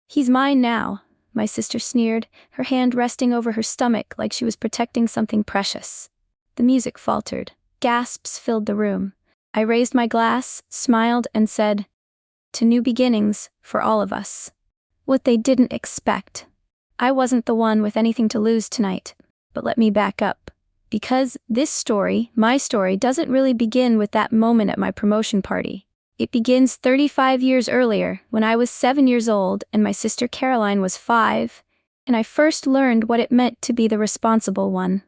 "He's mine now," my sister sneered, her hand resting over her stomach like she was protecting something precious. The music faltered. Gasps filled the room. I raised my glass, smiled, and said, "To new beginnings, for all of us." What they didn't expect. I wasn't the one with anything to lose tonight. But let me back up. Because this story, my story, doesn't really begin with that moment at my promotion party. It begins 35 years earlier, when I was 7 years old and my sister Caroline was 5, and I first learned what it meant to be the responsible one.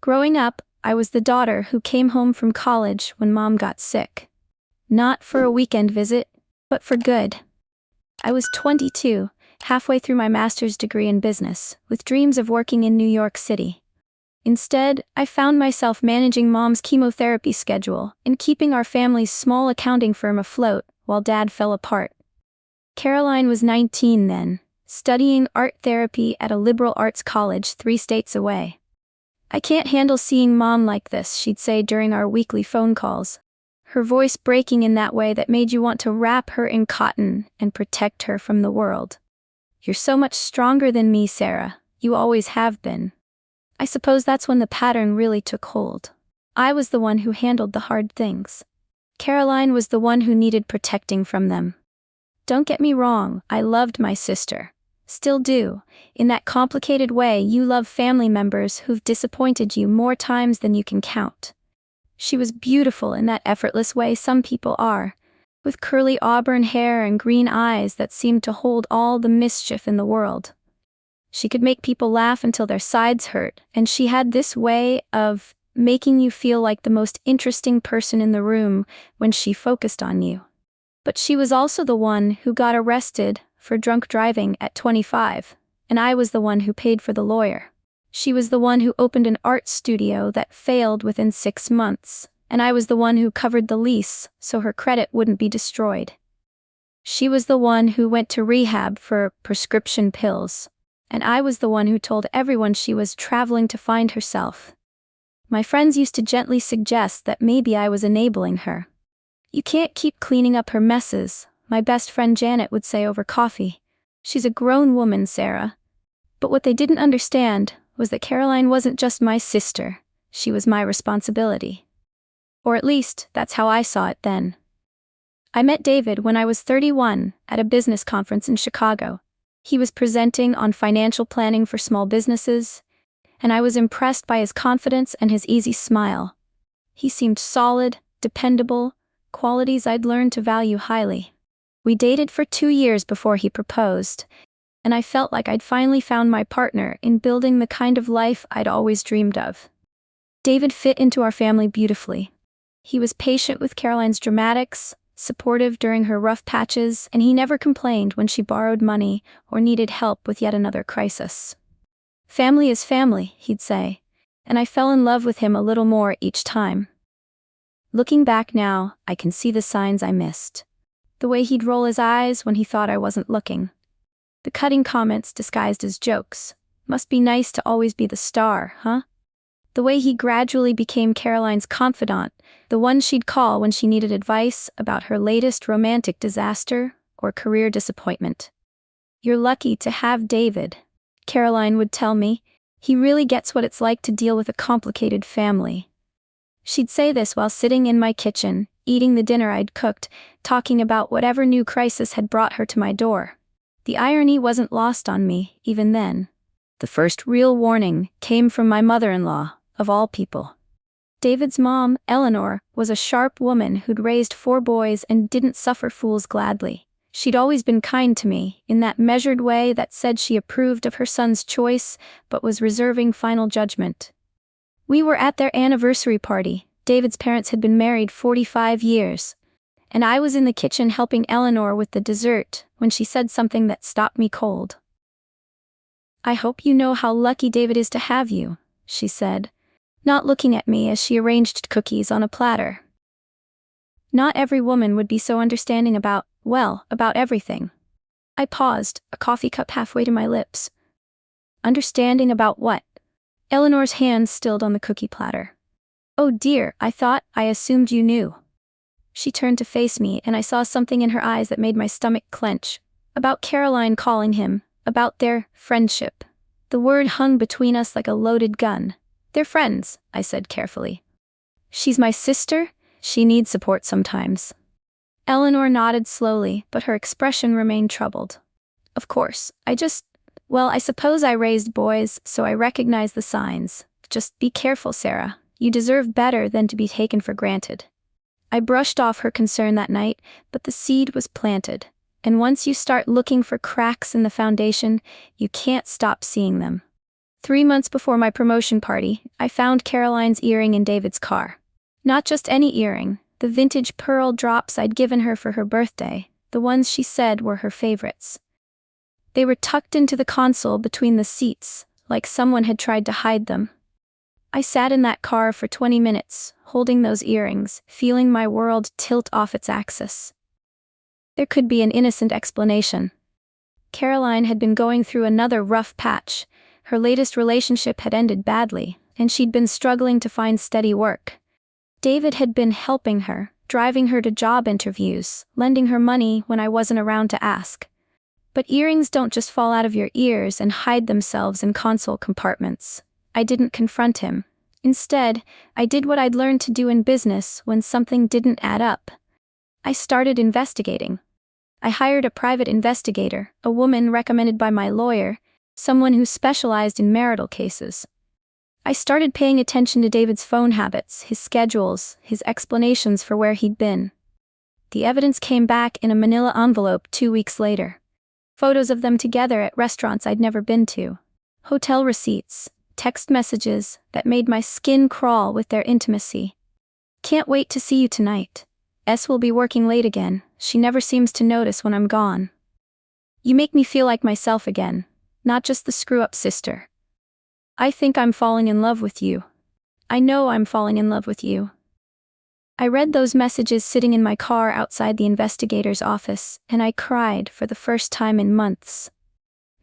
Growing up, I was the daughter who came home from college when Mom got sick. Not for a weekend visit, but for good. I was 22, halfway through my master's degree in business, with dreams of working in New York City. Instead, I found myself managing Mom's chemotherapy schedule and keeping our family's small accounting firm afloat while Dad fell apart. Caroline was 19 then, studying art therapy at a liberal arts college 3 states away. "I can't handle seeing Mom like this," she'd say during our weekly phone calls, her voice breaking in that way that made you want to wrap her in cotton and protect her from the world. "You're so much stronger than me, Sarah. You always have been." I suppose that's when the pattern really took hold. I was the one who handled the hard things. Caroline was the one who needed protecting from them. Don't get me wrong, I loved my sister. Still do, in that complicated way you love family members who've disappointed you more times than you can count. She was beautiful in that effortless way some people are, with curly auburn hair and green eyes that seemed to hold all the mischief in the world. She could make people laugh until their sides hurt, and she had this way of making you feel like the most interesting person in the room when she focused on you. But she was also the one who got arrested for drunk driving at 25, and I was the one who paid for the lawyer. She was the one who opened an art studio that failed within 6 months, and I was the one who covered the lease so her credit wouldn't be destroyed. She was the one who went to rehab for prescription pills, and I was the one who told everyone she was traveling to find herself. My friends used to gently suggest that maybe I was enabling her. "You can't keep cleaning up her messes," my best friend Janet would say over coffee. "She's a grown woman, Sarah." But what they didn't understand was that Caroline wasn't just my sister, she was my responsibility. Or at least, that's how I saw it then. I met David when I was 31 at a business conference in Chicago. He was presenting on financial planning for small businesses, and I was impressed by his confidence and his easy smile. He seemed solid, dependable, qualities I'd learned to value highly. We dated for 2 years before he proposed, and I felt like I'd finally found my partner in building the kind of life I'd always dreamed of. David fit into our family beautifully. He was patient with Caroline's dramatics, supportive during her rough patches, and he never complained when she borrowed money or needed help with yet another crisis. "Family is family," he'd say, and I fell in love with him a little more each time. Looking back now, I can see the signs I missed. The way he'd roll his eyes when he thought I wasn't looking. The cutting comments disguised as jokes. "Must be nice to always be the star, huh?" The way he gradually became Caroline's confidant, the one she'd call when she needed advice about her latest romantic disaster or career disappointment. "You're lucky to have David," Caroline would tell me. "He really gets what it's like to deal with a complicated family." She'd say this while sitting in my kitchen, eating the dinner I'd cooked, talking about whatever new crisis had brought her to my door. The irony wasn't lost on me, even then. The first real warning came from my mother-in-law, of all people. David's mom, Eleanor, was a sharp woman who'd raised 4 boys and didn't suffer fools gladly. She'd always been kind to me, in that measured way that said she approved of her son's choice, but was reserving final judgment. We were at their anniversary party. David's parents had been married 45 years. And I was in the kitchen helping Eleanor with the dessert when she said something that stopped me cold. "I hope you know how lucky David is to have you," she said, not looking at me as she arranged cookies on a platter. Not every woman would be so understanding about everything. I paused, a coffee cup halfway to my lips. Understanding about what? Eleanor's hands stilled on the cookie platter. "Oh dear, I assumed you knew." She turned to face me and I saw something in her eyes that made my stomach clench. About Caroline calling him, about their friendship. The word hung between us like a loaded gun. "They're friends," I said carefully. "She's my sister. She needs support sometimes." Eleanor nodded slowly, but her expression remained troubled. "Of course, I suppose I raised boys, so I recognize the signs. Just be careful, Sarah. You deserve better than to be taken for granted." I brushed off her concern that night, but the seed was planted. And once you start looking for cracks in the foundation, you can't stop seeing them. 3 months before my promotion party, I found Caroline's earring in David's car. Not just any earring, the vintage pearl drops I'd given her for her birthday, the ones she said were her favorites. They were tucked into the console between the seats, like someone had tried to hide them. I sat in that car for 20 minutes, holding those earrings, feeling my world tilt off its axis. There could be an innocent explanation. Caroline had been going through another rough patch. Her latest relationship had ended badly, and she'd been struggling to find steady work. David had been helping her, driving her to job interviews, lending her money when I wasn't around to ask. But earrings don't just fall out of your ears and hide themselves in console compartments. I didn't confront him. Instead, I did what I'd learned to do in business when something didn't add up. I started investigating. I hired a private investigator, a woman recommended by my lawyer, someone who specialized in marital cases. I started paying attention to David's phone habits, his schedules, his explanations for where he'd been. The evidence came back in a manila envelope 2 weeks later. Photos of them together at restaurants I'd never been to. Hotel receipts, text messages that made my skin crawl with their intimacy. "Can't wait to see you tonight. S will be working late again. She never seems to notice when I'm gone. You make me feel like myself again, not just the screw-up sister. I think I'm falling in love with you. I know I'm falling in love with you." I read those messages sitting in my car outside the investigator's office, and I cried for the first time in months.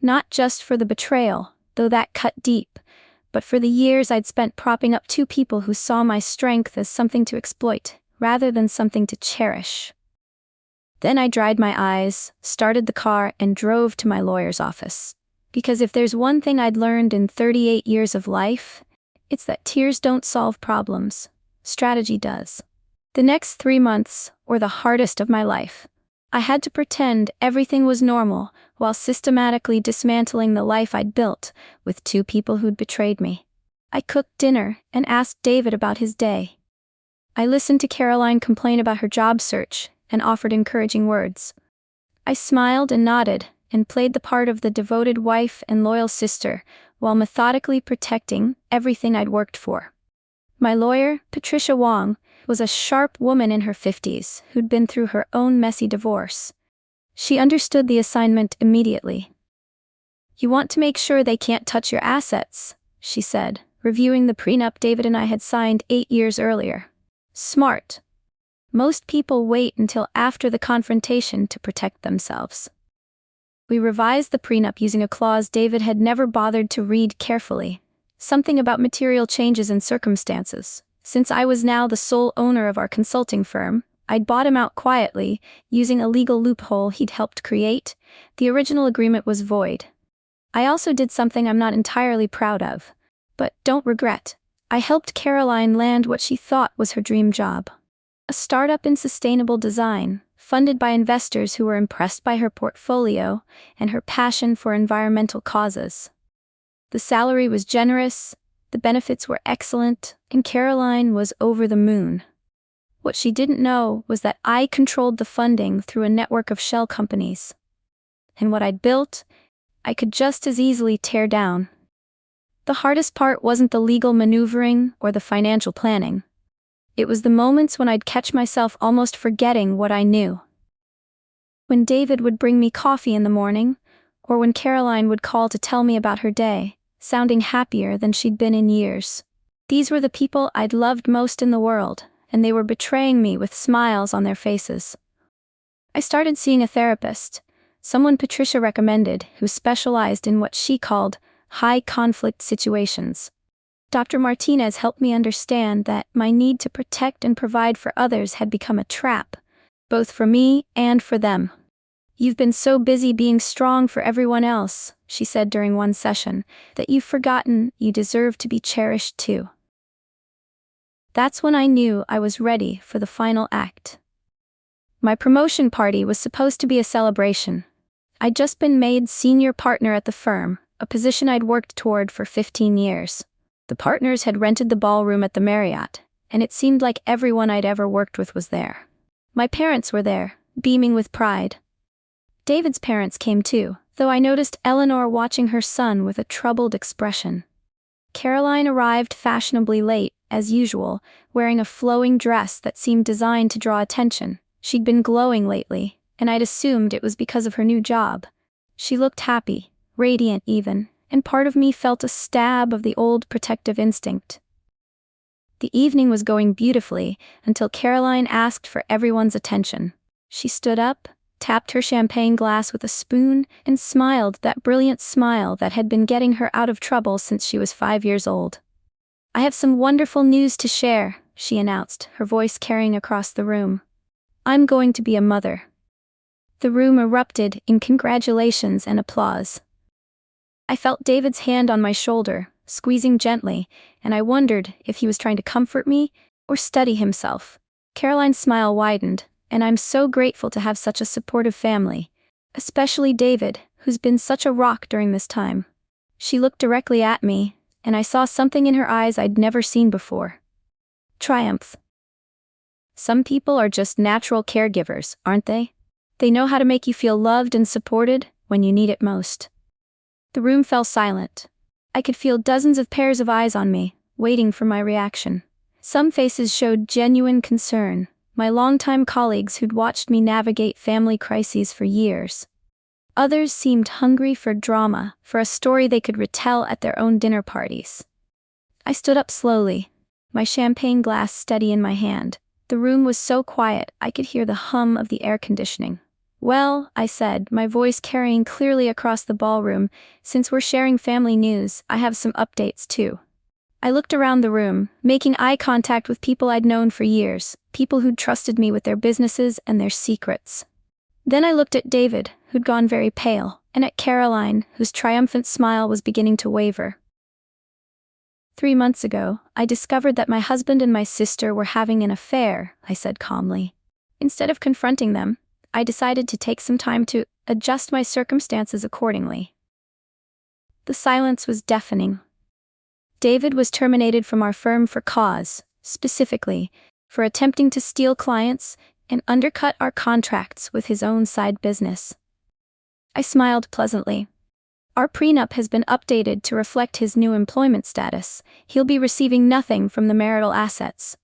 Not just for the betrayal, though that cut deep, but for the years I'd spent propping up 2 people who saw my strength as something to exploit, rather than something to cherish. Then I dried my eyes, started the car, and drove to my lawyer's office. Because if there's one thing I'd learned in 38 years of life, it's that tears don't solve problems. Strategy does. The next 3 months were the hardest of my life. I had to pretend everything was normal while systematically dismantling the life I'd built with 2 people who'd betrayed me. I cooked dinner and asked David about his day. I listened to Caroline complain about her job search and offered encouraging words. I smiled and nodded and played the part of the devoted wife and loyal sister while methodically protecting everything I'd worked for. My lawyer, Patricia Wong, was a sharp woman in her 50s who'd been through her own messy divorce. She understood the assignment immediately. "You want to make sure they can't touch your assets," she said, reviewing the prenup David and I had signed 8 years earlier. "Smart. Most people wait until after the confrontation to protect themselves." We revised the prenup using a clause David had never bothered to read carefully, something about material changes in circumstances. Since I was now the sole owner of our consulting firm, I'd bought him out quietly, using a legal loophole he'd helped create. The original agreement was void. I also did something I'm not entirely proud of, but don't regret. I helped Caroline land what she thought was her dream job. A startup in sustainable design, funded by investors who were impressed by her portfolio and her passion for environmental causes. The salary was generous, the benefits were excellent, and Caroline was over the moon. What she didn't know was that I controlled the funding through a network of shell companies. And what I'd built, I could just as easily tear down. The hardest part wasn't the legal maneuvering or the financial planning. It was the moments when I'd catch myself almost forgetting what I knew. When David would bring me coffee in the morning, or when Caroline would call to tell me about her day, sounding happier than she'd been in years. These were the people I'd loved most in the world, and they were betraying me with smiles on their faces. I started seeing a therapist, someone Patricia recommended, who specialized in what she called high-conflict situations. Dr. Martinez helped me understand that my need to protect and provide for others had become a trap, both for me and for them. "You've been so busy being strong for everyone else," she said during one session, "that you've forgotten you deserve to be cherished too." That's when I knew I was ready for the final act. My promotion party was supposed to be a celebration. I'd just been made senior partner at the firm, a position I'd worked toward for 15 years. The partners had rented the ballroom at the Marriott, and it seemed like everyone I'd ever worked with was there. My parents were there, beaming with pride. David's parents came too, though I noticed Eleanor watching her son with a troubled expression. Caroline arrived fashionably late, as usual, wearing a flowing dress that seemed designed to draw attention. She'd been glowing lately, and I'd assumed it was because of her new job. She looked happy, radiant even, and part of me felt a stab of the old protective instinct. The evening was going beautifully until Caroline asked for everyone's attention. She stood up, tapped her champagne glass with a spoon, and smiled that brilliant smile that had been getting her out of trouble since she was 5 years old. "I have some wonderful news to share," she announced, her voice carrying across the room. "I'm going to be a mother." The room erupted in congratulations and applause. I felt David's hand on my shoulder, squeezing gently, and I wondered if he was trying to comfort me or steady himself. Caroline's smile widened, and I'm so grateful to have such a supportive family, especially David, who's been such a rock during this time. She looked directly at me, and I saw something in her eyes I'd never seen before. Triumph. Some people are just natural caregivers, aren't they? They know how to make you feel loved and supported when you need it most. The room fell silent. I could feel dozens of pairs of eyes on me, waiting for my reaction. Some faces showed genuine concern, my longtime colleagues who'd watched me navigate family crises for years. Others seemed hungry for drama, for a story they could retell at their own dinner parties. I stood up slowly, my champagne glass steady in my hand. The room was so quiet I could hear the hum of the air conditioning. "Well," I said, my voice carrying clearly across the ballroom, "since we're sharing family news, I have some updates too." I looked around the room, making eye contact with people I'd known for years, people who'd trusted me with their businesses and their secrets. Then I looked at David, who'd gone very pale, and at Caroline, whose triumphant smile was beginning to waver. 3 months ago, I discovered that my husband and my sister were having an affair, I said calmly. Instead of confronting them, I decided to take some time to adjust my circumstances accordingly. The silence was deafening. David was terminated from our firm for cause, specifically, for attempting to steal clients and undercut our contracts with his own side business. I smiled pleasantly. Our prenup has been updated to reflect his new employment status. He'll be receiving nothing from the marital assets.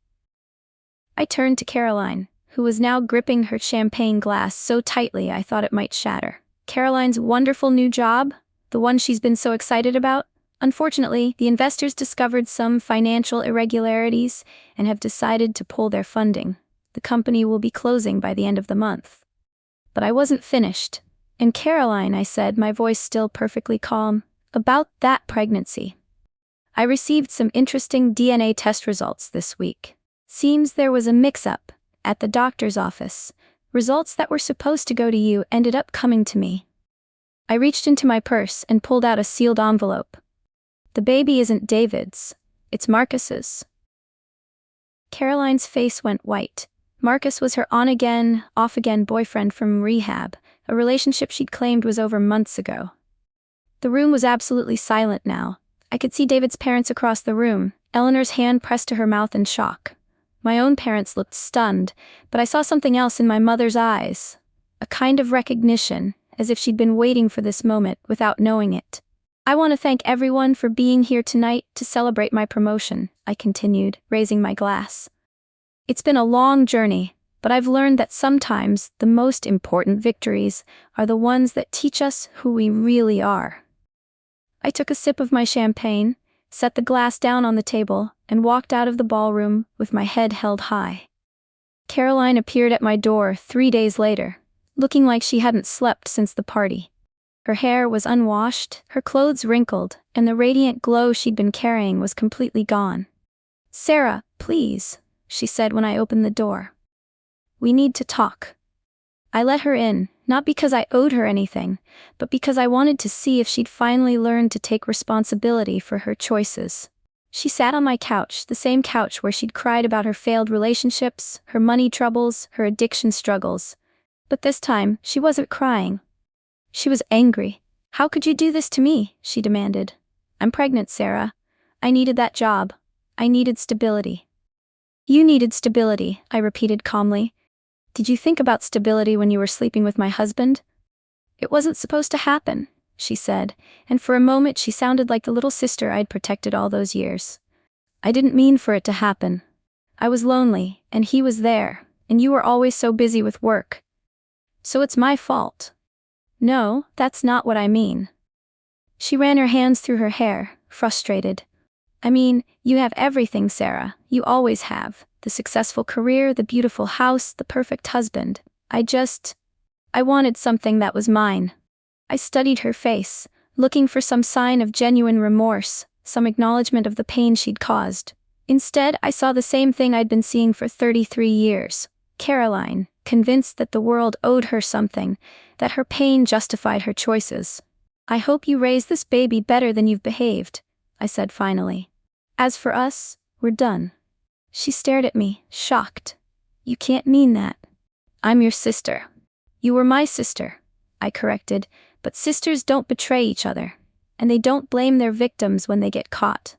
I turned to Caroline, who was now gripping her champagne glass so tightly I thought it might shatter. Caroline's wonderful new job, the one she's been so excited about? Unfortunately, the investors discovered some financial irregularities and have decided to pull their funding. The company will be closing by the end of the month. But I wasn't finished. "And Caroline," I said, my voice still perfectly calm, "about that pregnancy. I received some interesting DNA test results this week. Seems there was a mix-up at the doctor's office. Results that were supposed to go to you ended up coming to me." I reached into my purse and pulled out a sealed envelope. "The baby isn't David's, it's Marcus's." Caroline's face went white. Marcus was her on-again, off-again boyfriend from rehab, a relationship she'd claimed was over months ago. The room was absolutely silent now. I could see David's parents across the room, Eleanor's hand pressed to her mouth in shock. My own parents looked stunned, but I saw something else in my mother's eyes. A kind of recognition, as if she'd been waiting for this moment without knowing it. "I want to thank everyone for being here tonight to celebrate my promotion," I continued, raising my glass. "It's been a long journey, but I've learned that sometimes the most important victories are the ones that teach us who we really are." I took a sip of my champagne, set the glass down on the table, and walked out of the ballroom with my head held high. Caroline appeared at my door 3 days later, looking like she hadn't slept since the party. Her hair was unwashed, her clothes wrinkled, and the radiant glow she'd been carrying was completely gone. "Sarah, please," she said when I opened the door. "We need to talk." I let her in, not because I owed her anything, but because I wanted to see if she'd finally learned to take responsibility for her choices. She sat on my couch, the same couch where she'd cried about her failed relationships, her money troubles, her addiction struggles. But this time, she wasn't crying. She was angry. "How could you do this to me?" she demanded. "I'm pregnant, Sarah. I needed that job. I needed stability." "You needed stability," I repeated calmly. "Did you think about stability when you were sleeping with my husband?" "It wasn't supposed to happen," she said, and for a moment she sounded like the little sister I'd protected all those years. "I didn't mean for it to happen. I was lonely, and he was there, and you were always so busy with work. So it's my fault." "No, that's not what I mean." She ran her hands through her hair, frustrated. "I mean, you have everything, Sarah. You always have. The successful career, the beautiful house, the perfect husband. I wanted something that was mine." I studied her face, looking for some sign of genuine remorse, some acknowledgement of the pain she'd caused. Instead, I saw the same thing I'd been seeing for 33 years. Caroline, convinced that the world owed her something, that her pain justified her choices. "I hope you raise this baby better than you've behaved," I said finally. "As for us, we're done." She stared at me, shocked. "You can't mean that." "I'm your sister." "You were my sister," I corrected, "but sisters don't betray each other, and they don't blame their victims when they get caught."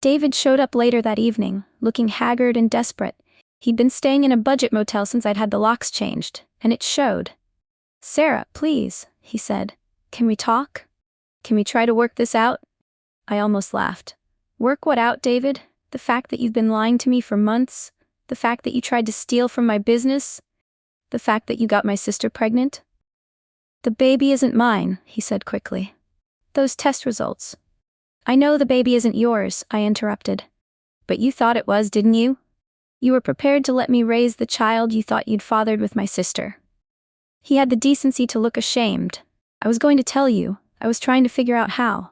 David showed up later that evening, looking haggard and desperate. He'd been staying in a budget motel since I'd had the locks changed, and it showed. "Sarah, please," he said. "Can we talk? Can we try to work this out?" I almost laughed. "Work what out, David? The fact that you've been lying to me for months? The fact that you tried to steal from my business? The fact that you got my sister pregnant?" "The baby isn't mine," he said quickly. "Those test results." "I know the baby isn't yours," I interrupted. "But you thought it was, didn't you? You were prepared to let me raise the child you thought you'd fathered with my sister." He had the decency to look ashamed. "I was going to tell you. I was trying to figure out how."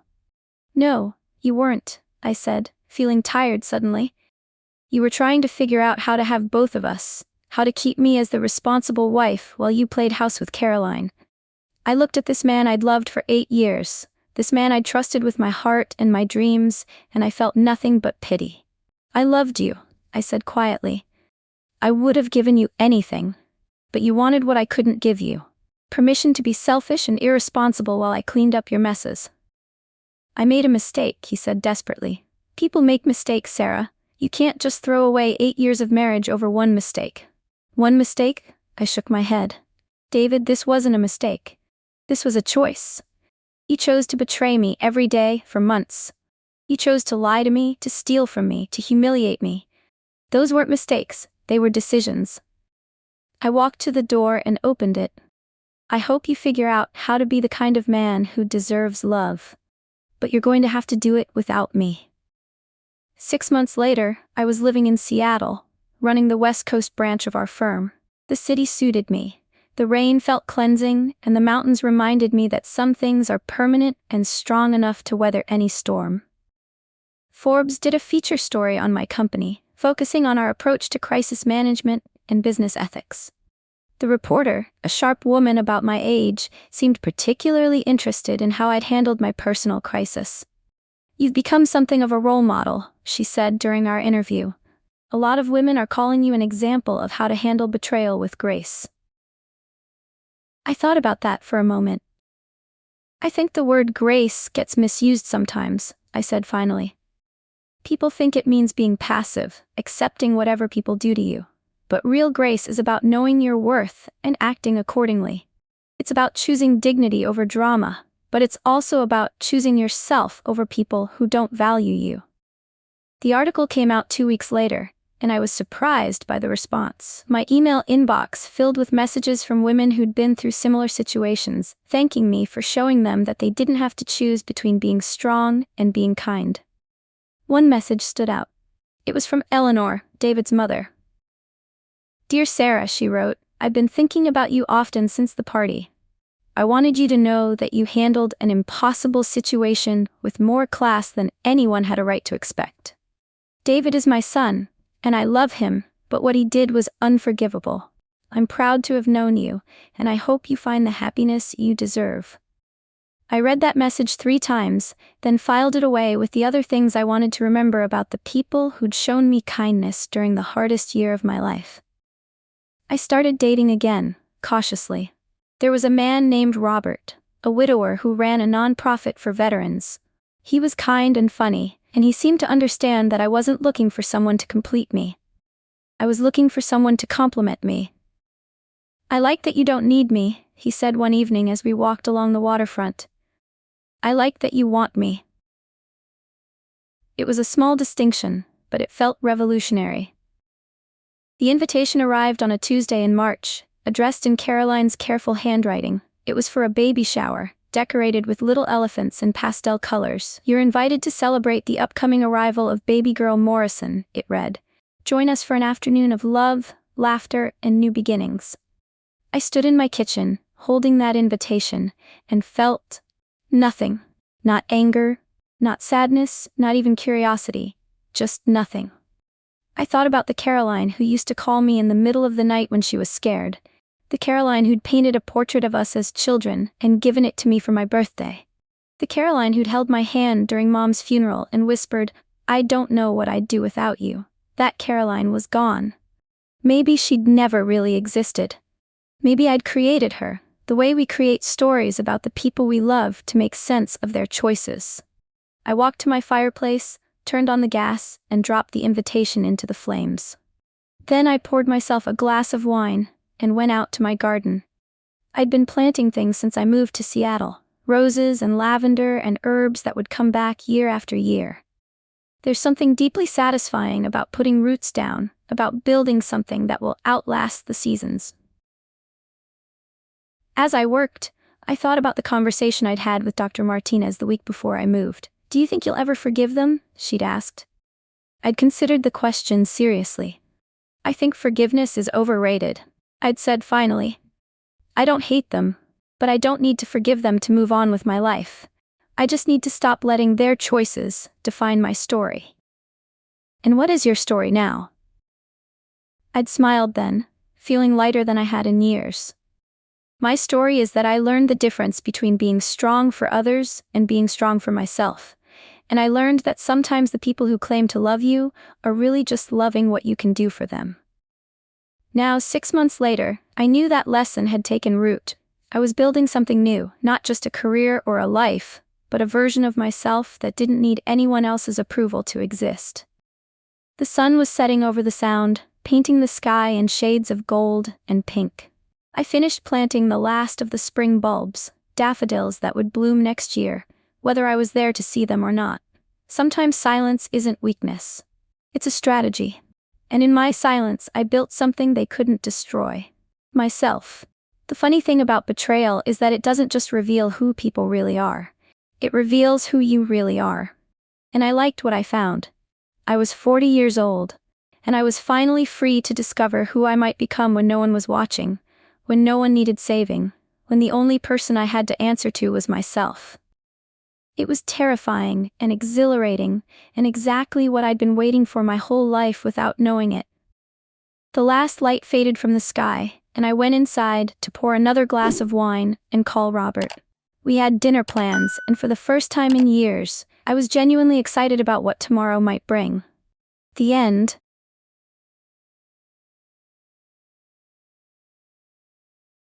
"No, you weren't," I said, feeling tired suddenly. "You were trying to figure out how to have both of us, how to keep me as the responsible wife while you played house with Caroline." I looked at this man I'd loved for 8 years, this man I'd trusted with my heart and my dreams, and I felt nothing but pity. "I loved you," I said quietly. "I would have given you anything. But you wanted what I couldn't give you. Permission to be selfish and irresponsible while I cleaned up your messes." "I made a mistake," he said desperately. "People make mistakes, Sarah. You can't just throw away 8 years of marriage over one mistake." "One mistake?" I shook my head. "David, this wasn't a mistake. This was a choice. You chose to betray me every day for months. You chose to lie to me, to steal from me, to humiliate me. Those weren't mistakes, they were decisions." I walked to the door and opened it. "I hope you figure out how to be the kind of man who deserves love. But you're going to have to do it without me." 6 months later, I was living in Seattle, running the West Coast branch of our firm. The city suited me. The rain felt cleansing, and the mountains reminded me that some things are permanent and strong enough to weather any storm. Forbes did a feature story on my company, focusing on our approach to crisis management and business ethics. The reporter, a sharp woman about my age, seemed particularly interested in how I'd handled my personal crisis. "You've become something of a role model," she said during our interview. "A lot of women are calling you an example of how to handle betrayal with grace." I thought about that for a moment. "I think the word grace gets misused sometimes," I said finally. "People think it means being passive, accepting whatever people do to you. But real grace is about knowing your worth and acting accordingly. It's about choosing dignity over drama, but it's also about choosing yourself over people who don't value you." The article came out 2 weeks later, and I was surprised by the response. My email inbox filled with messages from women who'd been through similar situations, thanking me for showing them that they didn't have to choose between being strong and being kind. One message stood out. It was from Eleanor, David's mother. "Dear Sarah," she wrote, "I've been thinking about you often since the party. I wanted you to know that you handled an impossible situation with more class than anyone had a right to expect. David is my son, and I love him, but what he did was unforgivable. I'm proud to have known you, and I hope you find the happiness you deserve. I read that message 3 times, then filed it away with the other things I wanted to remember about the people who'd shown me kindness during the hardest year of my life. I started dating again, cautiously. There was a man named Robert, a widower who ran a non-profit for veterans. He was kind and funny, and he seemed to understand that I wasn't looking for someone to complete me. I was looking for someone to complement me. "I like that you don't need me," he said one evening as we walked along the waterfront. "I like that you want me." It was a small distinction, but it felt revolutionary. The invitation arrived on a Tuesday in March, addressed in Caroline's careful handwriting. It was for a baby shower, decorated with little elephants and pastel colors. "You're invited to celebrate the upcoming arrival of baby girl Morrison," it read. "Join us for an afternoon of love, laughter, and new beginnings." I stood in my kitchen, holding that invitation, and felt nothing. Not anger, not sadness, not even curiosity. Just nothing. I thought about the Caroline who used to call me in the middle of the night when she was scared. The Caroline who'd painted a portrait of us as children and given it to me for my birthday. The Caroline who'd held my hand during Mom's funeral and whispered, "I don't know what I'd do without you." That Caroline was gone. Maybe she'd never really existed. Maybe I'd created her, the way we create stories about the people we love to make sense of their choices. I walked to my fireplace, turned on the gas, and dropped the invitation into the flames. Then I poured myself a glass of wine and went out to my garden. I'd been planting things since I moved to Seattle, roses and lavender and herbs that would come back year after year. There's something deeply satisfying about putting roots down, about building something that will outlast the seasons. As I worked, I thought about the conversation I'd had with Dr. Martinez the week before I moved. "Do you think you'll ever forgive them?" she'd asked. I'd considered the question seriously. "I think forgiveness is overrated," I'd said finally. "I don't hate them, but I don't need to forgive them to move on with my life. I just need to stop letting their choices define my story." "And what is your story now?" I'd smiled then, feeling lighter than I had in years. "My story is that I learned the difference between being strong for others and being strong for myself. And I learned that sometimes the people who claim to love you are really just loving what you can do for them." Now, 6 months later, I knew that lesson had taken root. I was building something new, not just a career or a life, but a version of myself that didn't need anyone else's approval to exist. The sun was setting over the Sound, painting the sky in shades of gold and pink. I finished planting the last of the spring bulbs, daffodils that would bloom next year, whether I was there to see them or not. Sometimes silence isn't weakness. It's a strategy. And in my silence, I built something they couldn't destroy. Myself. The funny thing about betrayal is that it doesn't just reveal who people really are. It reveals who you really are. And I liked what I found. I was 40 years old, and I was finally free to discover who I might become when no one was watching, when no one needed saving, when the only person I had to answer to was myself. It was terrifying and exhilarating, and exactly what I'd been waiting for my whole life without knowing it. The last light faded from the sky, and I went inside to pour another glass of wine and call Robert. We had dinner plans, and for the first time in years, I was genuinely excited about what tomorrow might bring. The end,